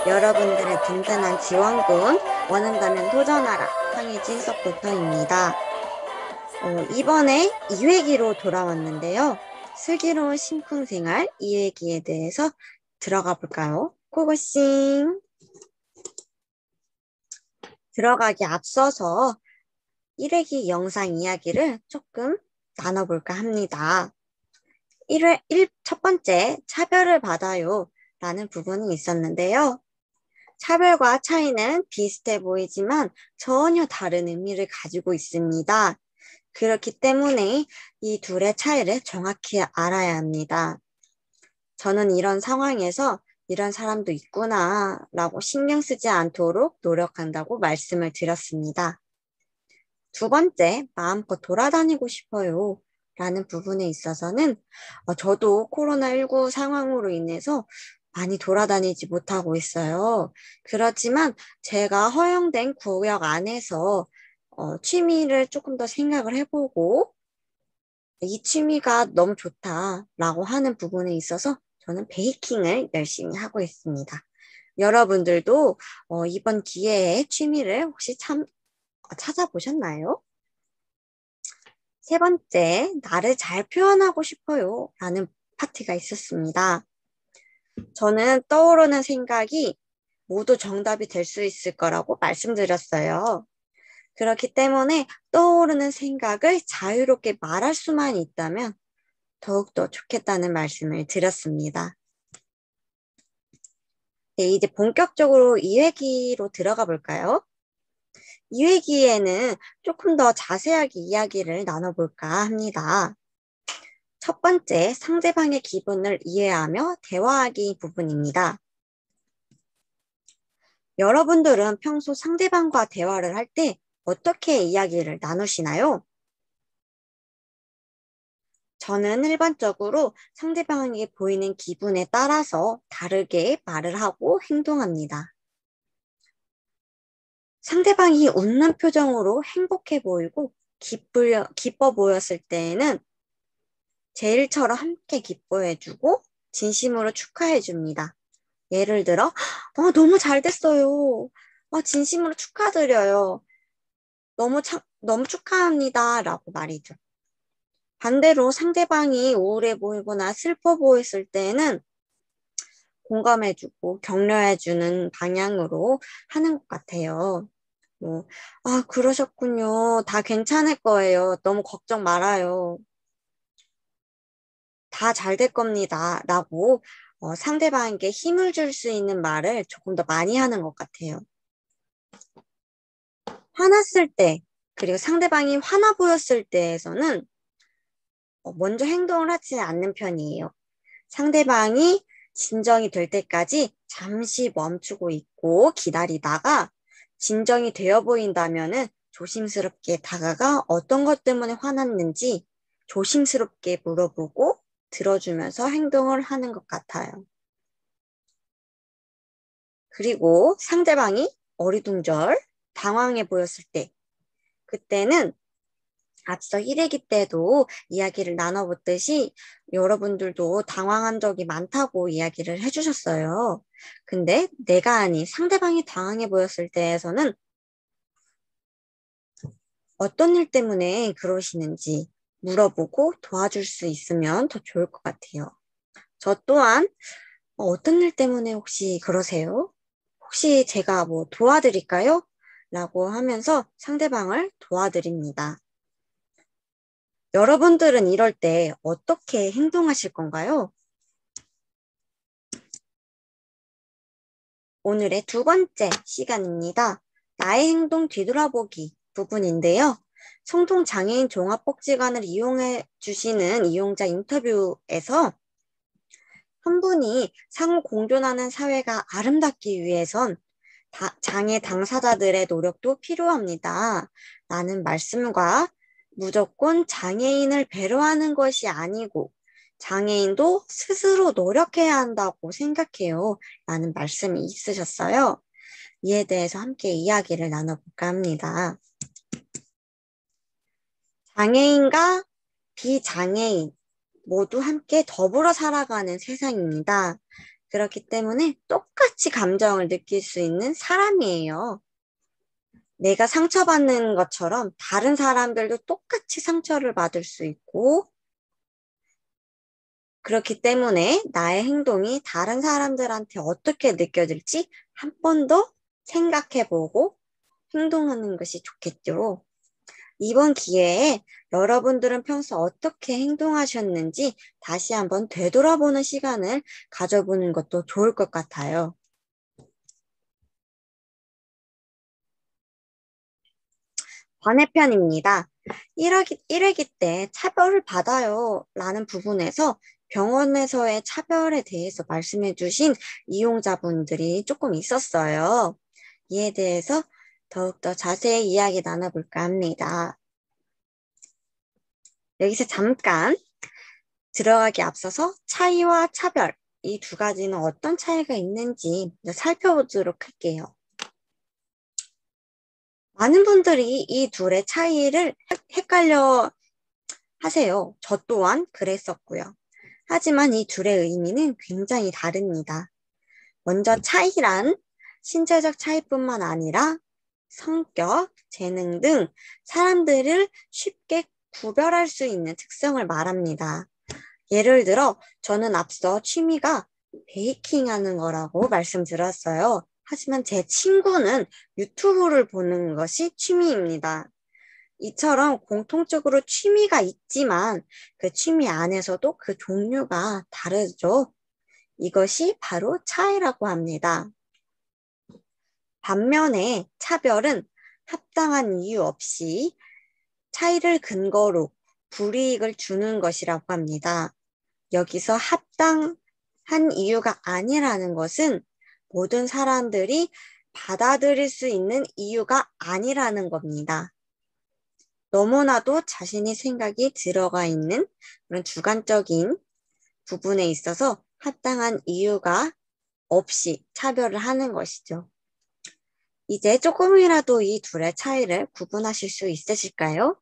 여러분들의 든든한 지원군, 원한다면 도전하라. 황혜진 서포터입니다. 이번에 2회기로 돌아왔는데요. 슬기로운 심쿵생활 2회기에 대해서 들어가 볼까요? 고고싱! 들어가기 앞서서 1회기 영상 이야기를 조금 나눠볼까 합니다. 첫 번째, 차별을 받아요. 라는 부분이 있었는데요. 차별과 차이는 비슷해 보이지만 전혀 다른 의미를 가지고 있습니다. 그렇기 때문에 이 둘의 차이를 정확히 알아야 합니다. 저는 이런 상황에서 이런 사람도 있구나 라고 신경 쓰지 않도록 노력한다고 말씀을 드렸습니다. 두 번째, 마음껏 돌아다니고 싶어요 라는 부분에 있어서는 저도 코로나19 상황으로 인해서 많이 돌아다니지 못하고 있어요. 그렇지만 제가 허용된 구역 안에서 취미를 조금 더 생각을 해보고 이 취미가 너무 좋다라고 하는 부분에 있어서 저는 베이킹을 열심히 하고 있습니다. 여러분들도 이번 기회에 취미를 혹시 찾아보셨나요? 세 번째, 나를 잘 표현하고 싶어요 라는 파트가 있었습니다. 저는 떠오르는 생각이 모두 정답이 될 수 있을 거라고 말씀드렸어요. 그렇기 때문에 떠오르는 생각을 자유롭게 말할 수만 있다면 더욱더 좋겠다는 말씀을 드렸습니다. 네, 이제 본격적으로 2회기로 들어가 볼까요? 2회기에는 조금 더 자세하게 이야기를 나눠볼까 합니다. 첫 번째, 상대방의 기분을 이해하며 대화하기 부분입니다. 여러분들은 평소 상대방과 대화를 할 때 어떻게 이야기를 나누시나요? 저는 일반적으로 상대방에게 보이는 기분에 따라서 다르게 말을 하고 행동합니다. 상대방이 웃는 표정으로 행복해 보이고 기뻐 보였을 때에는 제 일처럼 함께 기뻐해주고 진심으로 축하해줍니다. 예를 들어, 너무 잘 됐어요. 진심으로 축하드려요. 너무 축하합니다. 라고 말이죠. 반대로 상대방이 우울해 보이거나 슬퍼 보였을 때는 공감해주고 격려해주는 방향으로 하는 것 같아요. 뭐, 그러셨군요. 다 괜찮을 거예요. 너무 걱정 말아요. 다 잘 될 겁니다. 라고 상대방에게 힘을 줄 수 있는 말을 조금 더 많이 하는 것 같아요. 화났을 때, 그리고 상대방이 화나 보였을 때에서는 먼저 행동을 하지 않는 편이에요. 상대방이 진정이 될 때까지 잠시 멈추고 있고 기다리다가 진정이 되어 보인다면은 조심스럽게 다가가 어떤 것 때문에 화났는지 조심스럽게 물어보고 들어주면서 행동을 하는 것 같아요. 그리고 상대방이 어리둥절, 당황해 보였을 때, 그때는 앞서 1회기 때도 이야기를 나눠봤듯이 여러분들도 당황한 적이 많다고 이야기를 해주셨어요. 근데 내가 아닌 상대방이 당황해 보였을 때에서는 어떤 일 때문에 그러시는지 물어보고 도와줄 수 있으면 더 좋을 것 같아요. 저 또한 어떤 일 때문에 혹시 그러세요? 혹시 제가 뭐 도와드릴까요? 라고 하면서 상대방을 도와드립니다. 여러분들은 이럴 때 어떻게 행동하실 건가요? 오늘의 두 번째 시간입니다. 나의 행동 뒤돌아보기 부분인데요. 성동장애인 종합복지관을 이용해 주시는 이용자 인터뷰에서 한 분이 상호 공존하는 사회가 아름답기 위해선 장애 당사자들의 노력도 필요합니다. 라는 말씀과 무조건 장애인을 배려하는 것이 아니고 장애인도 스스로 노력해야 한다고 생각해요. 라는 말씀이 있으셨어요. 이에 대해서 함께 이야기를 나눠볼까 합니다. 장애인과 비장애인 모두 함께 더불어 살아가는 세상입니다. 그렇기 때문에 똑같이 감정을 느낄 수 있는 사람이에요. 내가 상처받는 것처럼 다른 사람들도 똑같이 상처를 받을 수 있고, 그렇기 때문에 나의 행동이 다른 사람들한테 어떻게 느껴질지 한 번 더 생각해보고 행동하는 것이 좋겠죠. 이번 기회에 여러분들은 평소 어떻게 행동하셨는지 다시 한번 되돌아보는 시간을 가져보는 것도 좋을 것 같아요. 반대편입니다. 1회기 때 차별을 받아요 라는 부분에서 병원에서의 차별에 대해서 말씀해 주신 이용자분들이 조금 있었어요. 이에 대해서 더욱더 자세히 이야기 나눠볼까 합니다. 여기서 잠깐 들어가기 앞서서 차이와 차별, 이 두 가지는 어떤 차이가 있는지 살펴보도록 할게요. 많은 분들이 이 둘의 차이를 헷갈려 하세요. 저 또한 그랬었고요. 하지만 이 둘의 의미는 굉장히 다릅니다. 먼저 차이란 신체적 차이뿐만 아니라 성격, 재능 등 사람들을 쉽게 구별할 수 있는 특성을 말합니다. 예를 들어 저는 앞서 취미가 베이킹 하는 거라고 말씀드렸어요. 하지만 제 친구는 유튜브를 보는 것이 취미입니다. 이처럼 공통적으로 취미가 있지만 그 취미 안에서도 그 종류가 다르죠. 이것이 바로 차이라고 합니다. 반면에 차별은 합당한 이유 없이 차이를 근거로 불이익을 주는 것이라고 합니다. 여기서 합당한 이유가 아니라는 것은 모든 사람들이 받아들일 수 있는 이유가 아니라는 겁니다. 너무나도 자신의 생각이 들어가 있는 그런 주관적인 부분에 있어서 합당한 이유가 없이 차별을 하는 것이죠. 이제 조금이라도 이 둘의 차이를 구분하실 수 있으실까요?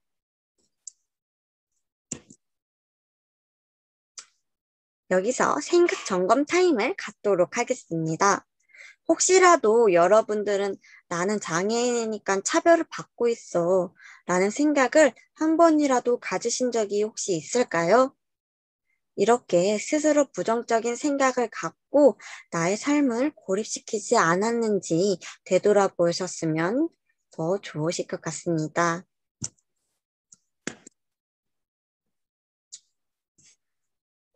여기서 생각 점검 타임을 갖도록 하겠습니다. 혹시라도 여러분들은 나는 장애인이니까 차별을 받고 있어 라는 생각을 한 번이라도 가지신 적이 혹시 있을까요? 이렇게 스스로 부정적인 생각을 갖고 나의 삶을 고립시키지 않았는지 되돌아보셨으면 더 좋으실 것 같습니다.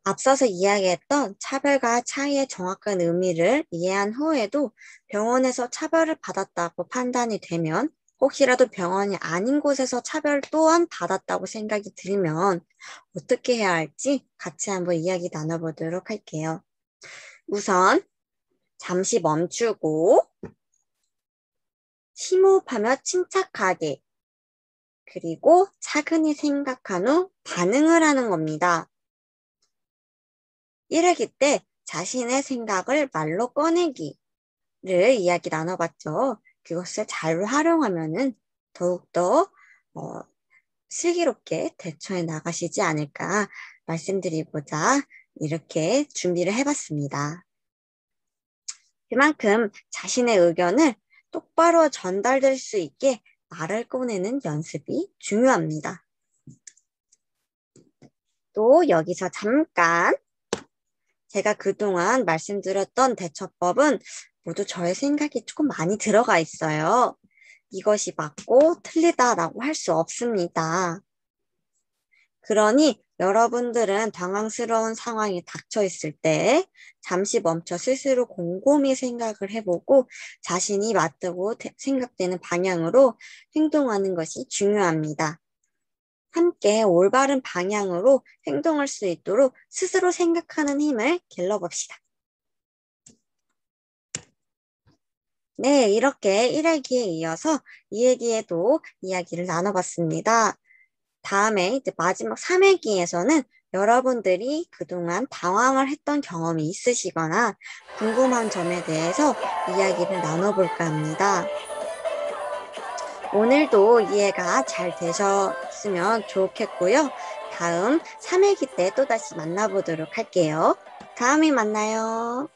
앞서서 이야기했던 차별과 차이의 정확한 의미를 이해한 후에도 병원에서 차별을 받았다고 판단이 되면 혹시라도 병원이 아닌 곳에서 차별 또한 받았다고 생각이 들면 어떻게 해야 할지 같이 한번 이야기 나눠보도록 할게요. 우선 잠시 멈추고 심호흡하며 침착하게 그리고 차근히 생각한 후 반응을 하는 겁니다. 1회기 때 자신의 생각을 말로 꺼내기를 이야기 나눠봤죠. 그것을 잘 활용하면은 더욱더 슬기롭게 대처해 나가시지 않을까 말씀드리고자 이렇게 준비를 해봤습니다. 그만큼 자신의 의견을 똑바로 전달될 수 있게 말을 꺼내는 연습이 중요합니다. 또 여기서 잠깐 제가 그동안 말씀드렸던 대처법은 모두 저의 생각이 조금 많이 들어가 있어요. 이것이 맞고 틀리다라고 할 수 없습니다. 그러니 여러분들은 당황스러운 상황이 닥쳐 있을 때 잠시 멈춰 스스로 곰곰이 생각을 해보고 자신이 맞다고 생각되는 방향으로 행동하는 것이 중요합니다. 함께 올바른 방향으로 행동할 수 있도록 스스로 생각하는 힘을 길러봅시다. 네, 이렇게 1회기에 이어서 2회기에도 이야기를 나눠봤습니다. 다음에 이제 마지막 3회기에서는 여러분들이 그동안 당황을 했던 경험이 있으시거나 궁금한 점에 대해서 이야기를 나눠볼까 합니다. 오늘도 이해가 잘 되셨으면 좋겠고요. 다음 3회기 때 또다시 만나보도록 할게요. 다음에 만나요.